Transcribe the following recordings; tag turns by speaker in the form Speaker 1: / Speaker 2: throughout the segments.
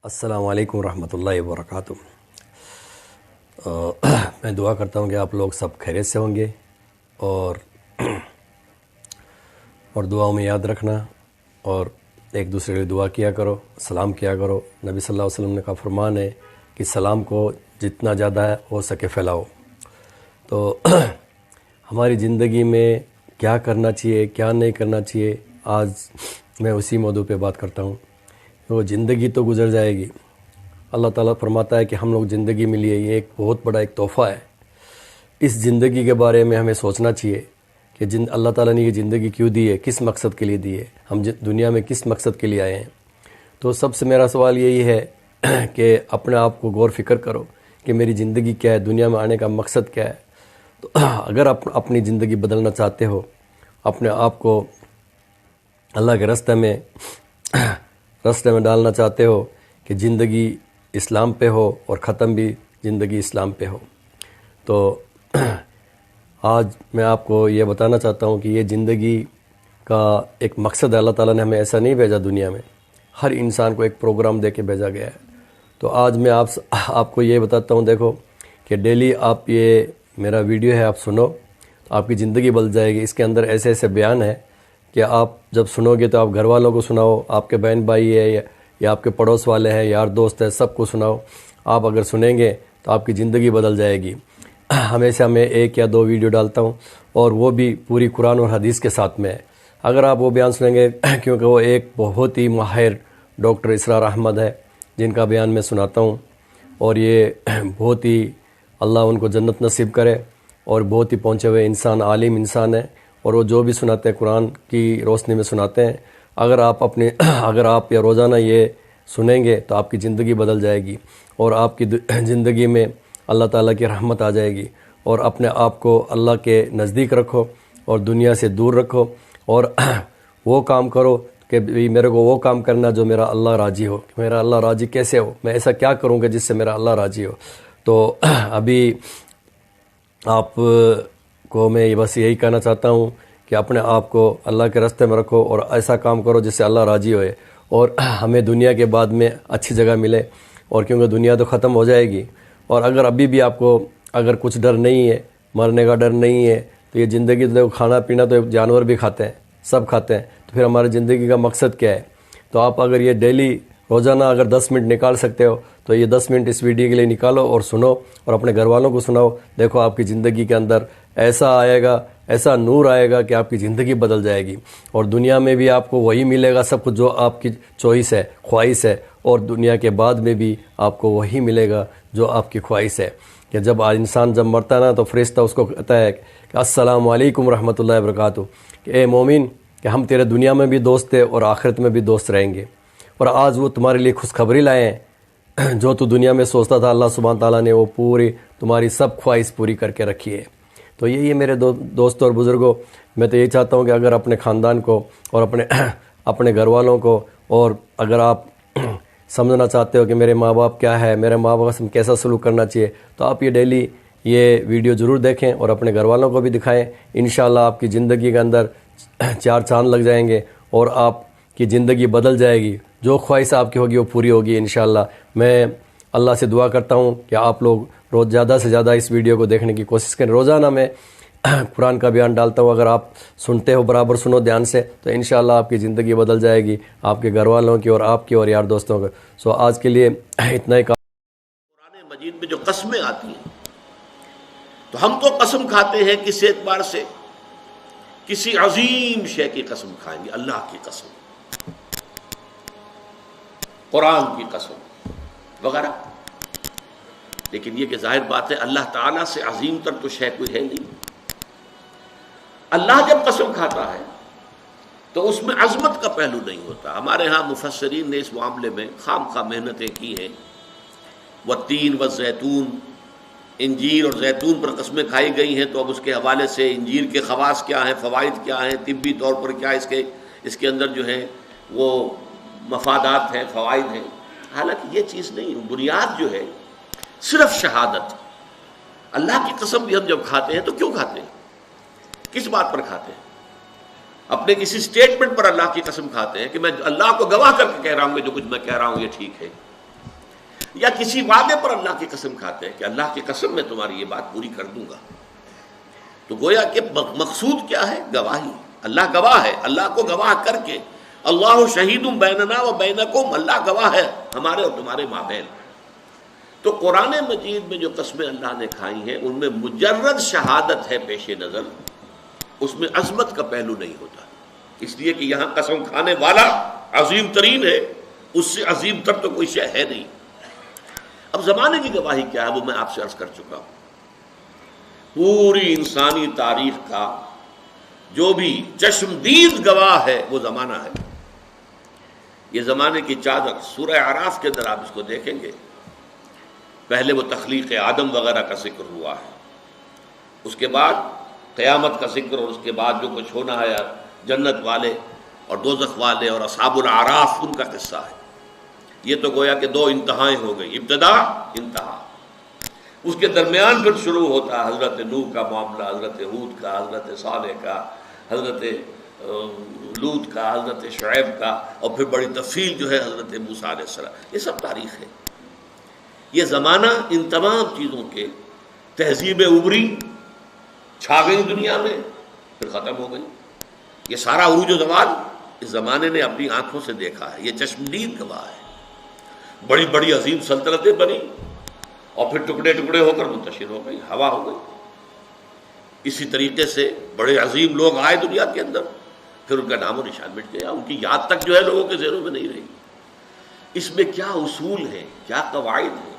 Speaker 1: السلام علیکم ورحمۃ اللہ وبرکاتہ۔ میں دعا کرتا ہوں کہ آپ لوگ سب خیریت سے ہوں گے اور دعاؤں میں یاد رکھنا اور ایک دوسرے کے لیے دعا کیا کرو، سلام کیا کرو۔ نبی صلی اللہ علیہ وسلم کا فرمان ہے کہ سلام کو جتنا زیادہ ہو سکے پھیلاؤ۔ تو ہماری زندگی میں کیا کرنا چاہیے، کیا نہیں کرنا چاہیے، آج میں اسی موضوع پہ بات کرتا ہوں۔ تو زندگی تو گزر جائے گی، اللہ تعالیٰ فرماتا ہے کہ ہم لوگ زندگی ملی ہے، یہ ایک بہت بڑا ایک تحفہ ہے۔ اس زندگی کے بارے میں ہمیں سوچنا چاہیے کہ اللہ تعالیٰ نے یہ زندگی کیوں دی ہے، کس مقصد کے لیے دی ہے، ہم دنیا میں کس مقصد کے لیے آئے ہیں۔ تو سب سے میرا سوال یہی ہے کہ اپنے آپ کو غور فکر کرو کہ میری زندگی کیا ہے، دنیا میں آنے کا مقصد کیا ہے۔ تو اگر آپ اپنی زندگی بدلنا چاہتے ہو، اپنے آپ کو اللہ کے راستے میں ڈالنا چاہتے ہو کہ زندگی اسلام پہ ہو اور ختم بھی زندگی اسلام پہ ہو، تو آج میں آپ کو یہ بتانا چاہتا ہوں کہ یہ زندگی کا ایک مقصد ہے۔ اللہ تعالیٰ نے ہمیں ایسا نہیں بھیجا دنیا میں، ہر انسان کو ایک پروگرام دے کے بھیجا گیا ہے۔ تو آج میں آپ کو یہ بتاتا ہوں، دیکھو کہ ڈیلی آپ یہ میرا ویڈیو ہے، آپ سنو تو آپ کی زندگی بدل جائے گی۔ اس کے اندر ایسے ایسے بیان ہے کہ آپ جب سنو گے تو آپ گھر والوں کو سناؤ، آپ کے بہن بھائی ہے یا آپ کے پڑوس والے ہیں، یار دوست ہے، سب کو سناؤ۔ آپ اگر سنیں گے تو آپ کی زندگی بدل جائے گی۔ ہمیشہ میں 1 یا 2 ویڈیو ڈالتا ہوں اور وہ بھی پوری قرآن اور حدیث کے ساتھ میں ہے۔ اگر آپ وہ بیان سنیں گے، کیونکہ وہ ایک بہت ہی ماہر ڈاکٹر اسرار احمد ہے جن کا بیان میں سناتا ہوں، اور یہ بہت ہی اللہ ان کو جنت نصیب کرے، اور بہت ہی پہنچے ہوئے انسان، عالم انسان ہے، اور وہ جو بھی سناتے ہیں قرآن کی روشنی میں سناتے ہیں۔ اگر آپ یہ روزانہ یہ سنیں گے تو آپ کی زندگی بدل جائے گی، اور آپ کی زندگی میں اللہ تعالیٰ کی رحمت آ جائے گی، اور اپنے آپ کو اللہ کے نزدیک رکھو اور دنیا سے دور رکھو، اور وہ کام کرو کہ میرے کو وہ کام کرنا جو میرا اللہ راضی ہو۔ میرا اللہ راضی کیسے ہو، میں ایسا کیا کروں گا جس سے میرا اللہ راضی ہو۔ تو ابھی آپ کو میں بس یہی کہنا چاہتا ہوں کہ اپنے آپ کو اللہ کے راستے میں رکھو اور ایسا کام کرو جس سے اللہ راضی ہوئے، اور ہمیں دنیا کے بعد میں اچھی جگہ ملے، اور کیونکہ دنیا تو ختم ہو جائے گی۔ اور اگر ابھی بھی آپ کو اگر کچھ ڈر نہیں ہے، مرنے کا ڈر نہیں ہے، تو یہ زندگی تو کھانا پینا تو جانور بھی کھاتے ہیں، سب کھاتے ہیں، تو پھر ہماری زندگی کا مقصد کیا ہے؟ تو آپ اگر یہ ڈیلی روزانہ اگر 10 منٹ نکال سکتے ہو تو یہ 10 منٹ اس ویڈیو کے لیے نکالو اور سنو، اور اپنے گھر والوں کو سناؤ۔ دیکھو آپ کی زندگی کے اندر ایسا آئے گا، ایسا نور آئے گا کہ آپ کی زندگی بدل جائے گی، اور دنیا میں بھی آپ کو وہی ملے گا سب کچھ جو آپ کی چوائس ہے، خواہش ہے، اور دنیا کے بعد میں بھی آپ کو وہی ملے گا جو آپ کی خواہش ہے۔ کہ جب انسان جب مرتا ہے نا تو فرشتہ اس کو کہتا ہے کہ السلام علیکم ورحمۃ اللہ وبرکاتہ، کہ اے مومن، کہ ہم تیرے دنیا میں بھی دوست تھے اور آخرت میں بھی دوست رہیں گے، اور آج وہ تمہارے لیے خوشخبری لائے ہیں۔ جو تو دنیا میں سوچتا تھا، اللہ سبحانہ تعالیٰ نے وہ پوری تمہاری سب خواہش پوری کر کے رکھی ہے۔ تو یہی ہے میرے دوستوں اور بزرگوں، میں تو یہی چاہتا ہوں کہ اگر اپنے خاندان کو اور اپنے گھر والوں کو، اور اگر آپ سمجھنا چاہتے ہو کہ میرے ماں باپ کیا ہے، میرے ماں باپ سے کیسا سلوک کرنا چاہیے، تو آپ یہ ڈیلی یہ ویڈیو ضرور دیکھیں اور اپنے گھر والوں کو بھی دکھائیں۔ انشاءاللہ آپ کی زندگی کے اندر 4 چاند لگ جائیں گے اور آپ کی زندگی بدل جائے گی، جو خواہش آپ کی ہوگی وہ پوری ہوگی انشاءاللہ۔ میں اللہ سے دعا کرتا ہوں کہ آپ لوگ روز زیادہ سے زیادہ اس ویڈیو کو دیکھنے کی کوشش کریں۔ روزانہ میں قرآن کا بیان ڈالتا ہوں، اگر آپ سنتے ہو، برابر سنو دھیان سے، تو انشاءاللہ آپ کی زندگی بدل جائے گی، آپ کے گھر والوں کی اور آپ کی اور یار دوستوں کی۔ سو آج کے لیے اتنا ہی
Speaker 2: قرآن مجید میں جو قسمیں آتی ہیں، تو ہم تو قسم کھاتے ہیں کس اعتبار سے؟ کسی عظیم شے کی قسم کھائیں گے، اللہ کی قسم، قرآن کی قسم وغیرہ۔ لیکن یہ کہ ظاہر بات ہے اللہ تعالیٰ سے عظیم تر تو شے کوئی ہے نہیں۔ اللہ جب قسم کھاتا ہے تو اس میں عظمت کا پہلو نہیں ہوتا۔ ہمارے ہاں مفسرین نے اس معاملے میں خام خواہ محنتیں کی ہیں۔ والتین والزیتون، انجیر اور زیتون پر قسمیں کھائی گئی ہیں، تو اب اس کے حوالے سے انجیر کے خواص کیا ہیں، فوائد کیا ہیں، طبی طور پر کیا اس کے اندر جو ہے وہ مفادات ہیں، فوائد ہیں۔ حالانکہ یہ چیز نہیں، بنیاد جو ہے صرف شہادت۔ اللہ کی قسم بھی ہم جب کھاتے ہیں تو کیوں کھاتے ہیں؟ کس بات پر کھاتے ہیں؟ اپنے کسی سٹیٹمنٹ پر اللہ کی قسم کھاتے ہیں کہ میں اللہ کو گواہ کر کے کہہ رہا ہوں کہ جو کچھ میں کہہ رہا ہوں یہ ٹھیک ہے، یا کسی وعدے پر اللہ کی قسم کھاتے ہیں کہ اللہ کی قسم میں تمہاری یہ بات پوری کر دوں گا. تو گویا کہ مقصود کیا ہے؟ گواہی. اللہ گواہ ہے. اللہ کو گواہ کر کے اللہ شہید بیننا و بینکم، اللہ گواہ ہے ہمارے اور تمہارے مابین. تو قرآن مجید میں جو قسمیں اللہ نے کھائی ہیں ان میں مجرد شہادت ہے پیش نظر، اس میں عظمت کا پہلو نہیں ہوتا، اس لیے کہ یہاں قسم کھانے والا عظیم ترین ہے، اس سے عظیم تر تو کوئی شے ہے نہیں. اب زمانے کی گواہی کیا ہے وہ میں آپ سے عرض کر چکا ہوں. پوری انسانی تاریخ کا جو بھی چشمدید گواہ ہے وہ زمانہ ہے. یہ زمانے کی چادر سورہ اعراف کے اندر آپ اس کو دیکھیں گے. پہلے وہ تخلیق آدم وغیرہ کا ذکر ہوا ہے، اس کے بعد قیامت کا ذکر، اور اس کے بعد جو کچھ ہونا ہے جنت والے اور دوزخ والے اور اصحاب الاعراف ان کا قصہ ہے. یہ تو گویا کہ دو انتہائیں ہو گئی، ابتدا انتہا. اس کے درمیان پھر شروع ہوتا ہے حضرت نوح کا معاملہ، حضرت ہود کا، حضرت صالح کا، حضرت لوط کا، حضرت شعیب کا، اور پھر بڑی تفصیل جو ہے حضرت موسیٰ علیہ السلام. یہ سب تاریخ ہے. یہ زمانہ ان تمام چیزوں کے تہذیبیں ابھری، چھا گئی دنیا میں، پھر ختم ہو گئی. یہ سارا عروج و زوال اس زمانے نے اپنی آنکھوں سے دیکھا ہے. یہ چشمدید گواہ ہے. بڑی بڑی عظیم سلطنتیں بنی اور پھر ٹکڑے ٹکڑے ہو کر منتشر ہو گئی، ہوا ہو گئی. اسی طریقے سے بڑے عظیم لوگ آئے دنیا کے اندر، پھر ان کا نام و نشان مٹ گیا، ان کی یاد تک جو ہے لوگوں کے ذہنوں میں نہیں رہی. اس میں کیا اصول ہیں، کیا قواعد ہیں؟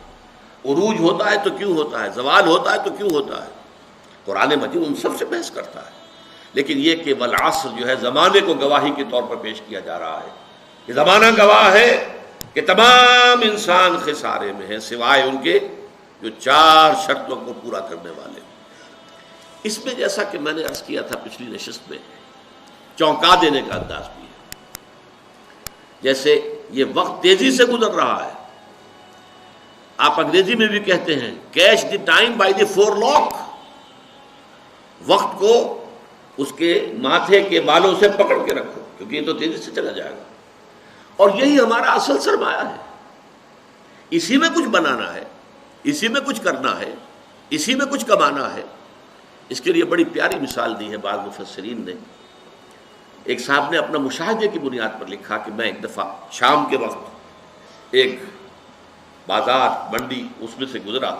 Speaker 2: عروج ہوتا ہے تو کیوں ہوتا ہے، زوال ہوتا ہے تو کیوں ہوتا ہے؟ قرآن مجید ان سب سے بحث کرتا ہے. لیکن یہ کہ والعصر جو ہے زمانے کو گواہی کے طور پر پیش کیا جا رہا ہے. یہ زمانہ گواہ ہے کہ تمام انسان خسارے میں ہیں سوائے ان کے جو 4 شرطوں کو پورا کرنے والے. اس میں جیسا کہ میں نے عرض کیا تھا پچھلی نشست میں، چونکا دینے کا انداز بھی ہے. جیسے یہ وقت تیزی سے گزر رہا ہے. آپ انگریزی میں بھی کہتے ہیں catch the time by the forelock. وقت کو اس کے ماتھے کے بالوں سے پکڑ کے رکھو، کیونکہ یہ تو تیزی سے چلا جائے گا. اور یہی ہمارا اصل سرمایہ ہے. اسی میں کچھ بنانا ہے، اسی میں کچھ کرنا ہے، اسی میں کچھ کمانا ہے. اس کے لیے بڑی پیاری مثال دی ہے بعض مفسرین نے. ایک صاحب نے اپنا مشاہدے کی بنیاد پر لکھا کہ میں ایک دفعہ شام کے وقت ایک بازار منڈی اس میں سے گزرا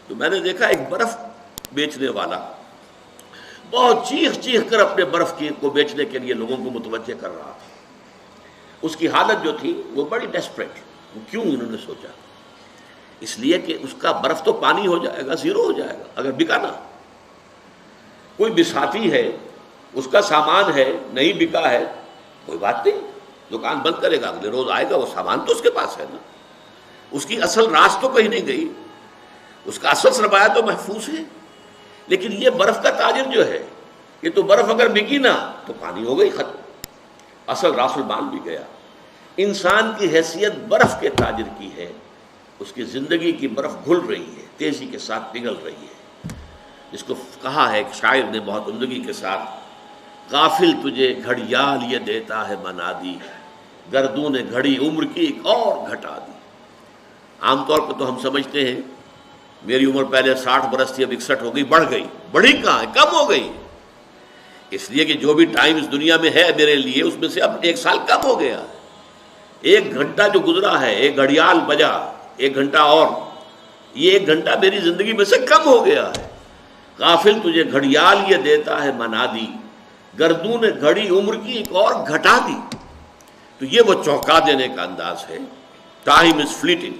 Speaker 2: تو میں نے دیکھا ایک برف بیچنے والا بہت چیخ چیخ کر اپنے برف کو بیچنے کے لیے لوگوں کو متوجہ کر رہا تھا. اس کی حالت جو تھی وہ بڑی ڈیسپریٹ. کیوں انہوں نے سوچا؟ اس لیے کہ اس کا برف تو پانی ہو جائے گا، زیرو ہو جائے گا اگر بکا نہ. کوئی بساتی ہے، اس کا سامان ہے، نہیں بکا ہے، کوئی بات نہیں، دکان بند کرے گا، اگلے روز آئے گا، وہ سامان تو اس کے پاس ہے نا. اس کی اصل راس تو کہیں نہیں گئی، اس کا اصل سرمایہ تو محفوظ ہے. لیکن یہ برف کا تاجر جو ہے، یہ تو برف اگر بکی نہ تو پانی ہو گئی، ختم، اصل راس المال بھی گیا. انسان کی حیثیت برف کے تاجر کی ہے. اس کی زندگی کی برف گھل رہی ہے، تیزی کے ساتھ پگھل رہی ہے. جس کو کہا ہے ایک شاعر نے بہت عمدگی کے ساتھ، غافل تجھے گھڑیال یہ دیتا ہے منادی، گردوں نے گھڑی عمر کی ایک اور گھٹا دی. عام طور پر تو ہم سمجھتے ہیں میری عمر پہلے 60 برس تھی، اب 61 ہو گئی، بڑھ گئی. بڑھی کہاں ہے، کم ہو گئی. اس لیے کہ جو بھی ٹائم اس دنیا میں ہے میرے لیے، اس میں سے اب 1 سال کم ہو گیا. 1 گھنٹہ جو گزرا ہے، 1 گھڑیال بجا، 1 گھنٹہ اور، یہ 1 گھنٹہ میری زندگی میں سے کم ہو گیا ہے. غافل تجھے گھڑیال یہ دیتا ہے منادی، گردوں نے گھڑی عمر کی ایک اور گھٹا دی. تو یہ وہ چونکا دینے کا انداز ہے. Time is fleeting,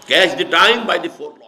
Speaker 2: catch the time by the four lock.